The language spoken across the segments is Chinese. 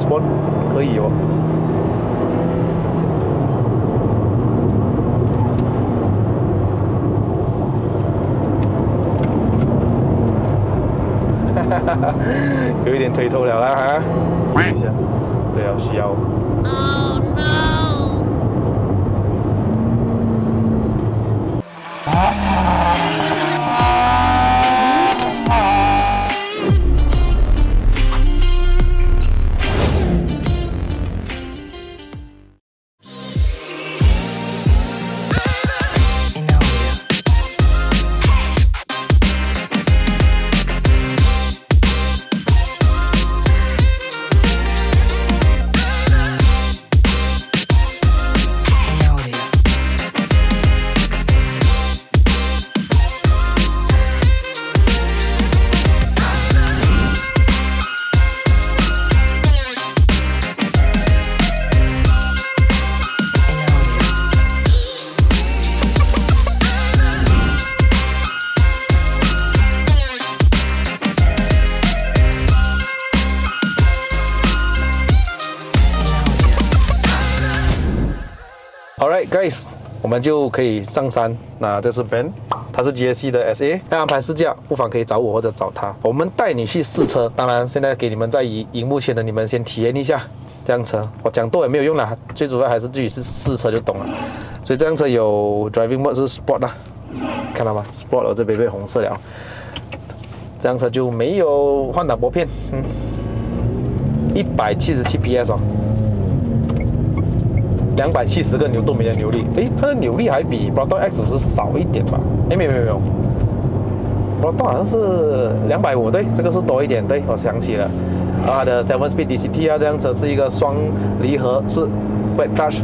respond 可以哦。有一点推头了啦哈，等一下，对啊，需要。Oh no！ Alright, guys， 我们就可以上山。那这是 Ben， 他是 GSC 的 SA， 要安排试驾，不妨可以找我或者找他。我们带你去试车。当然，现在给你们在荧幕前的你们先体验一下这辆车。我讲多也没有用啦，最主要还是自己是试车就懂了。所以这辆车有 Driving Mode 是 Sport 啦，看到吗 ？Sport 这边被红色了。这辆车就没有换挡拨片，177 PS 哦。270个牛顿米的扭力，诶，它的扭力还比 Proton X50 少一点吧？诶，没有 ，Proton 好像是250，对，这个是多一点，对，我想起了。然后它的 7-speed DCT 啊，这辆车是一个双离合，是 Brake Clutch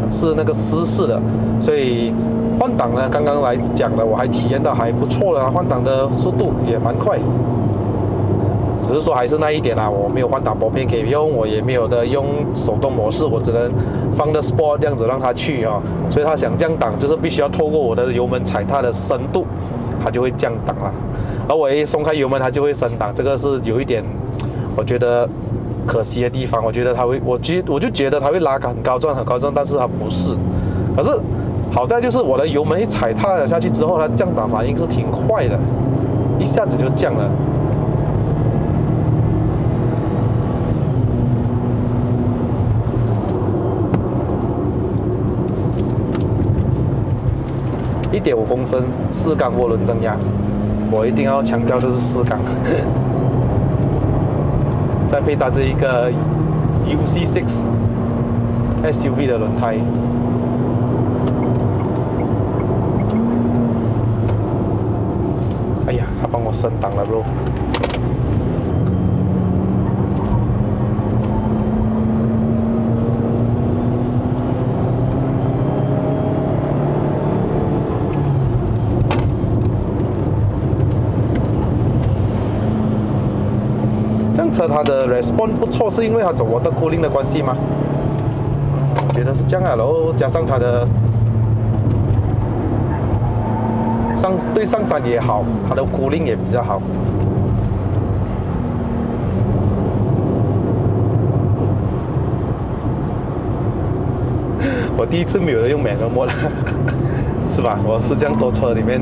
是那个湿式的，所以换挡呢，刚刚来讲了，我还体验到还不错了，换挡的速度也蛮快。只是说还是那一点啦，我没有换挡拨片可以用，我也没有的用手动模式，我只能放的 Sport 这样子让它去啊，所以它想降档，就是必须要透过我的油门踩踏的深度，它就会降档啦。而我一松开油门，它就会升档，这个是有一点我觉得可惜的地方。我觉得它会，我就觉得它会拉很高转，但是它不是。可是好在就是我的油门一踩踏了下去之后，它降档反应是挺快的，一下子就降了。1.5公升4缸涡轮增压，我一定要强调这是4缸。再配搭这一个 UC6 SUV 的轮胎。哎呀，他帮我升档了 bro。车它的 response 不错，是因为它走water cooling 的关系吗？我觉得是这样啊，然后加上它的对上山也好，它的 cooling 也比较好。我第一次没有人用 manual mode 是吧？我是这样多车里面，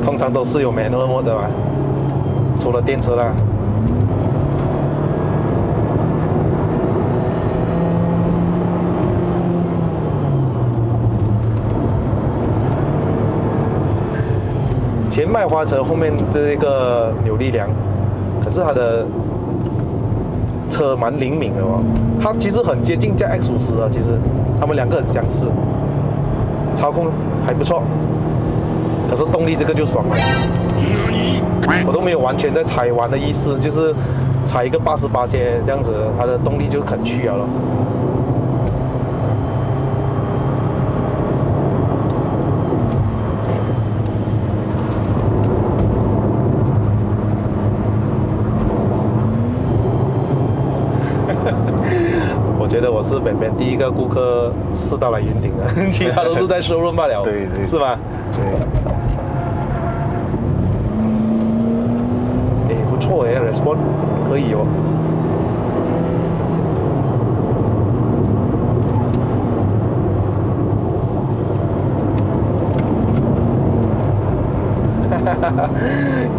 通常都是有 manual mode 的嘛，除了电车啦。前麦花臣后面这个扭力梁，可是它的车蛮灵敏的哦，它其实很接近加 X50的，其实它们两个很相似，操控还不错，可是动力这个就爽了，我都没有完全在踩完的意思，就是踩一个88先这样子，它的动力就肯去了。我觉得我是本边第一个顾客试到了云顶的，其他都是在showroom罢了，对对，是吧？对。哎，不错哎 ，response 可以哦。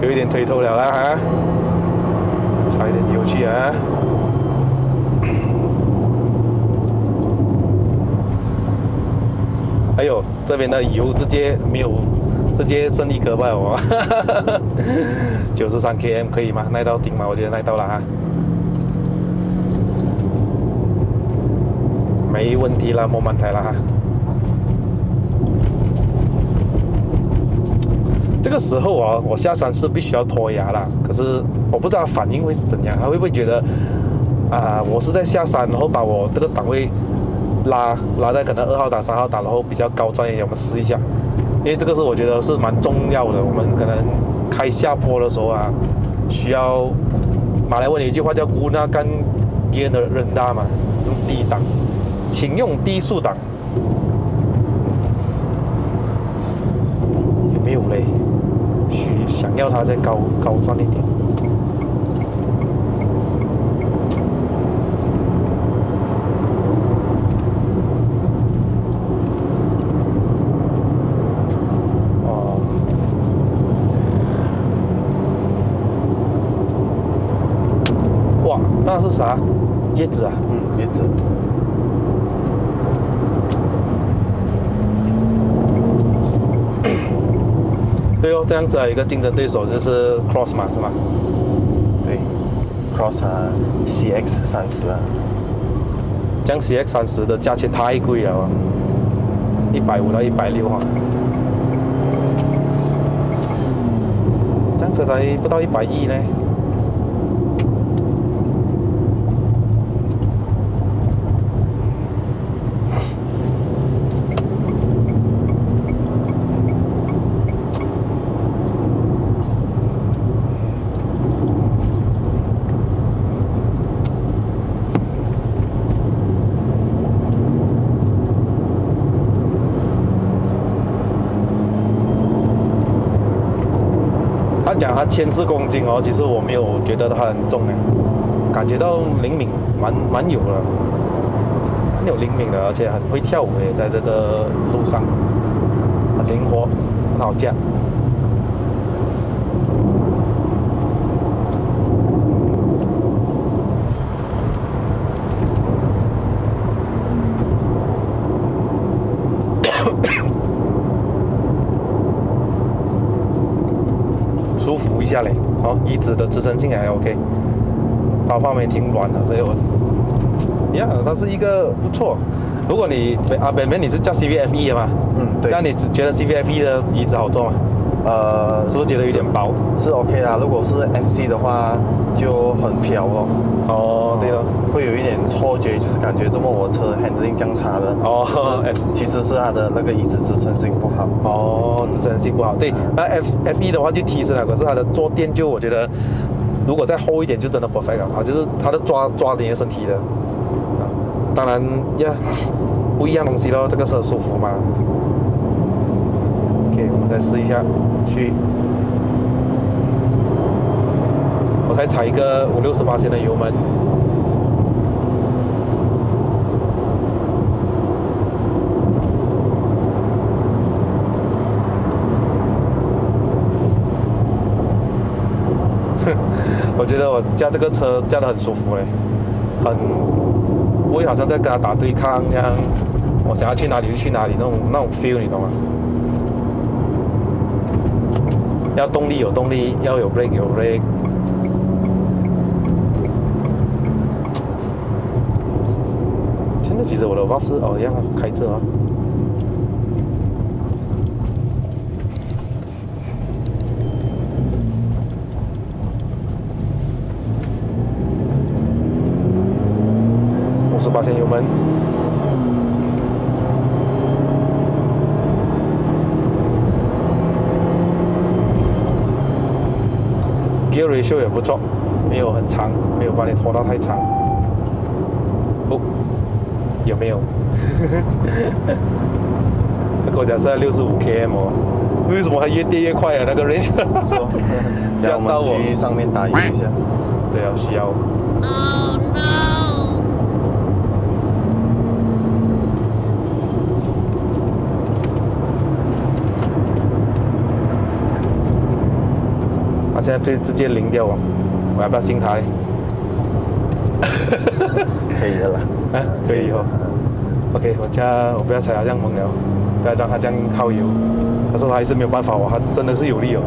有一点推头了啦哈，差一点油去啊。还有这边的油直接没有，直接剩一格吧我，93 km 可以吗？耐到顶吗？我觉得耐到了哈，没问题了，没问题了哈。这个时候啊，我下山是必须要脱牙啦，可是我不知道反应会是怎样，他会不会觉得我是在下山，然后把我这个档位拉在可能2号档、3号档，然后比较高专一点，我们试一下，因为这个是我觉得是蛮重要的。我们可能开下坡的时候啊，需要马来文有一句话叫 "gunakan gear rendah" 嘛，用低档，请用低速档。有没有嘞？想要它再高专一点。那是啥？叶子啊？叶子。对哦，这样子啊，一个竞争对手就是 Cross 嘛，是吗？对 ，Cross 啊 ，CX30啊。这样 CX30的价钱太贵了，150到160哈。这样车才不到110呢。他讲他14公斤哦，其实我没有觉得它很重哎，感觉到灵敏，蛮有的，蛮有灵敏的，而且很会跳舞诶，在这个路上很灵活，很好驾。舒服一下嘞，好，椅子的支撑性还 OK， 包泡没挺软的，所以我，它是一个不错。如果你本你是叫 CVFE 的嘛，对，这样你只觉得 CVFE 的椅子好坐吗？是不是觉得有点薄？是 OK 啦，如果是 FC 的话就很飘咯。哦，对了，会有一点错觉，就是感觉这么我车 handling 这样差的。其实是它的那个椅子支撑性不好。哦，支撑性不好。对，那 FE 的话就提升了，可是它的坐垫就我觉得，如果再厚一点就真的 perfect 了。它就是它的抓你的身体的。当然不一样东西咯，这个车舒服嘛。OK， 我们再试一下，我才踩一个50-60%的油门。我觉得我驾这个车驾得很舒服嘞，不会好像在跟他打对抗一样，我想要去哪里就去哪里那种 feel， 你懂吗？要动力有动力，要有 brake 有 brake。现在其实我的 valve 是让它开着啊。58%油门。Gear ratio 也不错，没有很长，没有把你拖到太长。有没有？他跟我讲是65 km 哦，为什么还越跌越快啊？那个人吓到我。去上面打油一下。对啊，需要。Oh no！他现在可以直接零掉哦，我要不要信他？可以的啦。啊，可以哦。OK， 我不要踩他这样猛了，不要让他这样耗油。可是我还是没有办法哦，他真的是有力哦。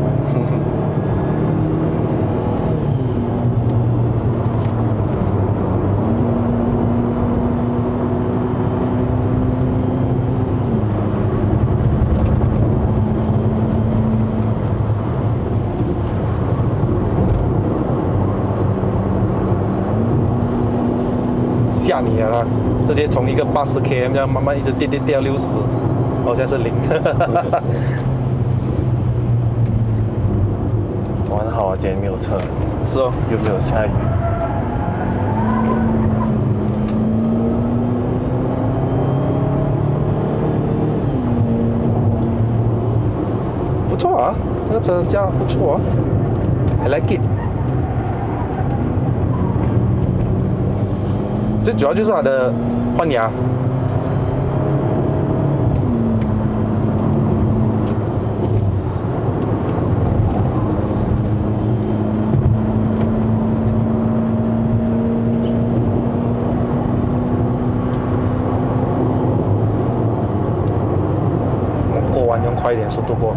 吓你了啦！直接从一个80 km 这样慢慢一直跌到60，好像是0。我很好啊，今天没有车，是哦，又没有下雨。不错啊，这个车价不错啊 ，I like it。最主要就是它的换牙，过弯用快一点速度过，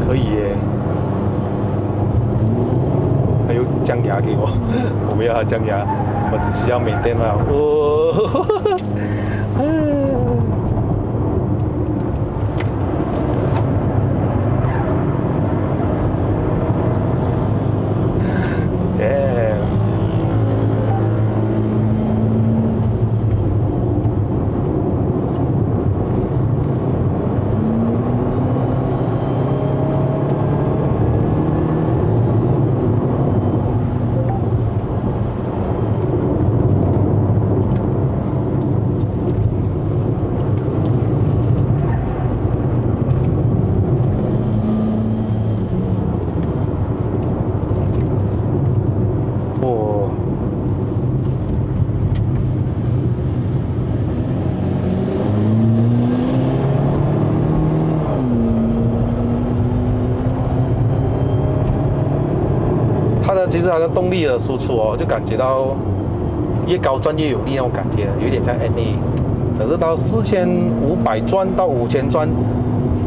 可以耶。还有降压给我，我不要它降压。我只需要缅甸嘛，其实它的动力的输出哦，就感觉到越高转越有力那种感觉，有点像 NA。可是到4500转到5000转，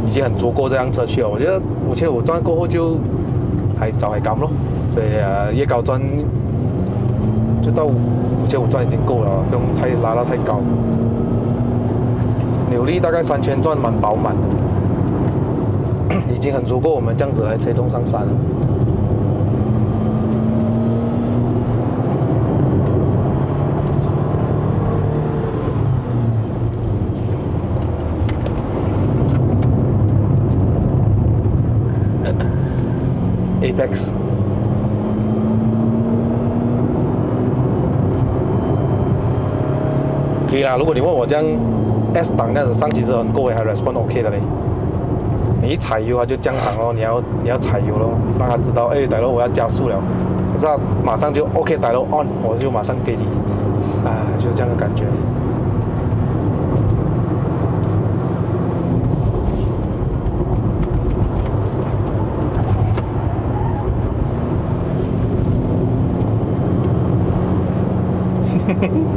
已经很足够这辆车去了。我觉得5500转过后就还早还赶咯，所以越高转就到5500转已经够了，不用太拉到太高。扭力大概3000转蛮饱满的，已经很足够我们这样子来推动上山了。Apex， 可以啦。如果你问我这样 S 档那样子上其实很够，还 respond OK 的嘞。你一踩油它就降档咯，你要踩油咯，让它知道哎，歹佬我要加速了。可是它马上就 OK， 歹佬 on， 我就马上给你，就是这样的感觉。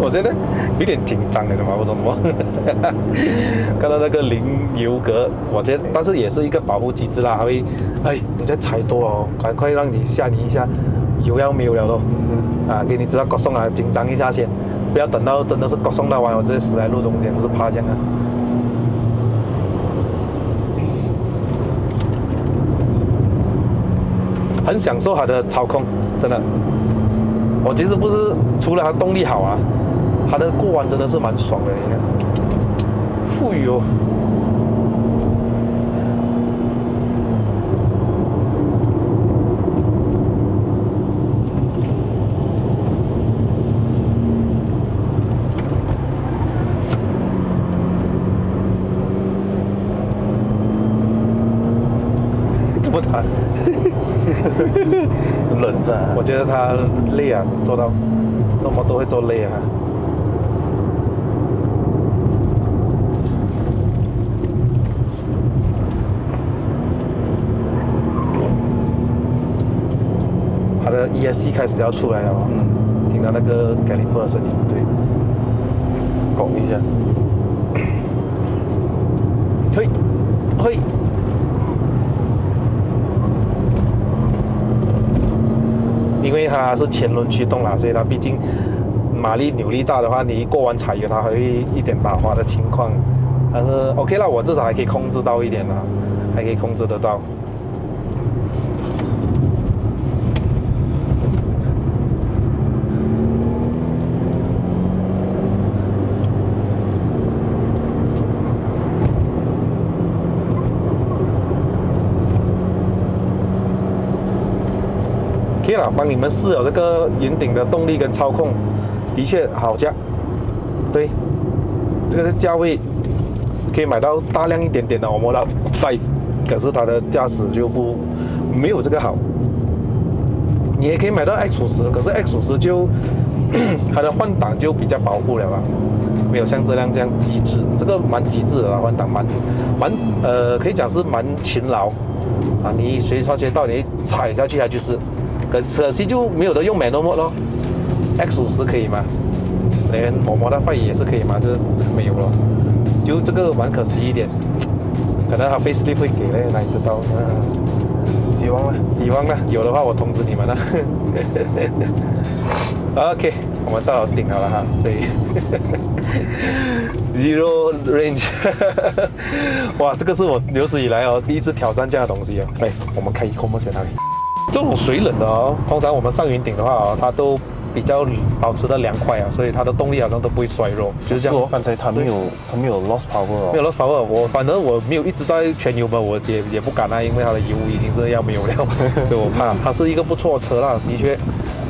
我现在有点紧张了嘛，不懂什么。看到那个零油格，我觉得，但是也是一个保护机制啦，还会，你再踩多了，赶快让你吓你一下，油要没有了咯。给你知道高送啊，紧张一下先，不要等到真的是高送到完，我直接死在路中间，我是怕这样啊。很享受它的操控，真的。我其实不是除了它动力好啊，它的过弯真的是蛮爽的，你看，富裕哦。这么弹？冷是啊，我觉得他累啊，做到这么都会做累啊。它的 ESC 开始要出来了哦，听到那个 caliper 的声音，对，拱一下，嘿，嘿。因为它是前轮驱动啦，所以它毕竟马力扭力大的话，你一过完踩油，它还会一点打滑的情况。但是 OK 啦，我至少还可以控制到一点啦，还可以控制得到。OK 了，帮你们试了这个云顶的动力跟操控，的确好价。对，这个价位可以买到大量一点点的 Omoda 5，可是它的驾驶就没有这个好。你也可以买到 X50，可是 X50就它的换挡就比较保护了吧，没有像这辆这样机智，这个蛮机智的啦，换挡可以讲是蛮勤劳啊，你随传随到，你踩下去它就是。可惜就没有得用 manual mode 咯 ，X50可以吗？连Omoda 5也是可以吗？这个没有了，就这个蛮可惜一点，可能它 facelift 会给嘞，哪里知道？希望了，有的话我通知你们了。OK， 我们到顶好了哈，所以Zero range， 哇，这个是我有史以来第一次挑战这样的东西哦。来，我们开EcoMode在哪里？这种水冷的通常我们上云顶的话它都比较保持的凉快啊，所以它的动力好像都不会衰弱，就是这样。刚才它没有 lost power， 没有 lost power。反正我没有一直在全油门，我也不敢啊，因为它的油已经是要没有了，所以我怕。它是一个不错的车啦，的确。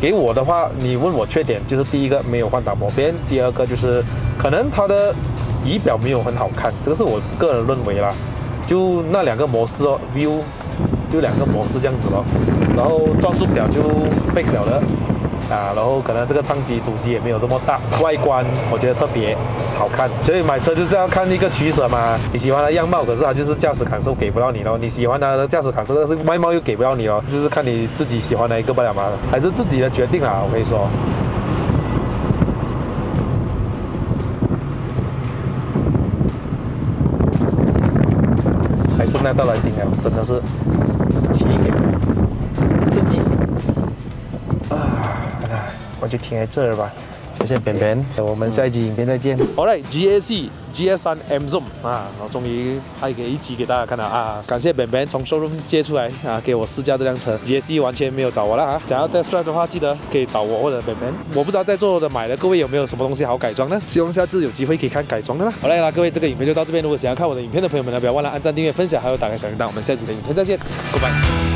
给我的话，你问我缺点，就是第一个没有换挡拨边，第二个就是可能它的仪表没有很好看，这个是我个人认为啦。就那两个模式view。就两个模式这样子咯，然后转速表就 fix 了的啊，然后可能这个舱机主机也没有这么大，外观我觉得特别好看，所以买车就是要看一个取舍嘛。你喜欢它样貌，可是它就是驾驶感受给不到你咯；你喜欢它的驾驶感受，但是外貌又给不到你咯，就是看你自己喜欢哪一个不了嘛，还是自己的决定啦。我跟你说。还是那道来顶啊，真的是奇美刺激啊！我就停在这儿吧，谢谢扁扁，我们下一集影片再见。Alright， GAC GS3 M Zoom 啊，我终于拍给一集给大家看了啊！感谢扁扁从 showroom 借出来啊，给我试驾这辆车。GAC 完全没有找我了啊！想要 test drive 的话，记得可以找我或者扁扁。我不知道在座的买的各位有没有什么东西好改装呢？希望下次有机会可以看改装的啦。好啦，各位，这个影片就到这边。如果想要看我的影片的朋友们呢，不要忘了按赞、订阅、分享，还有打开小铃铛。我们下期的影片再见，拜拜。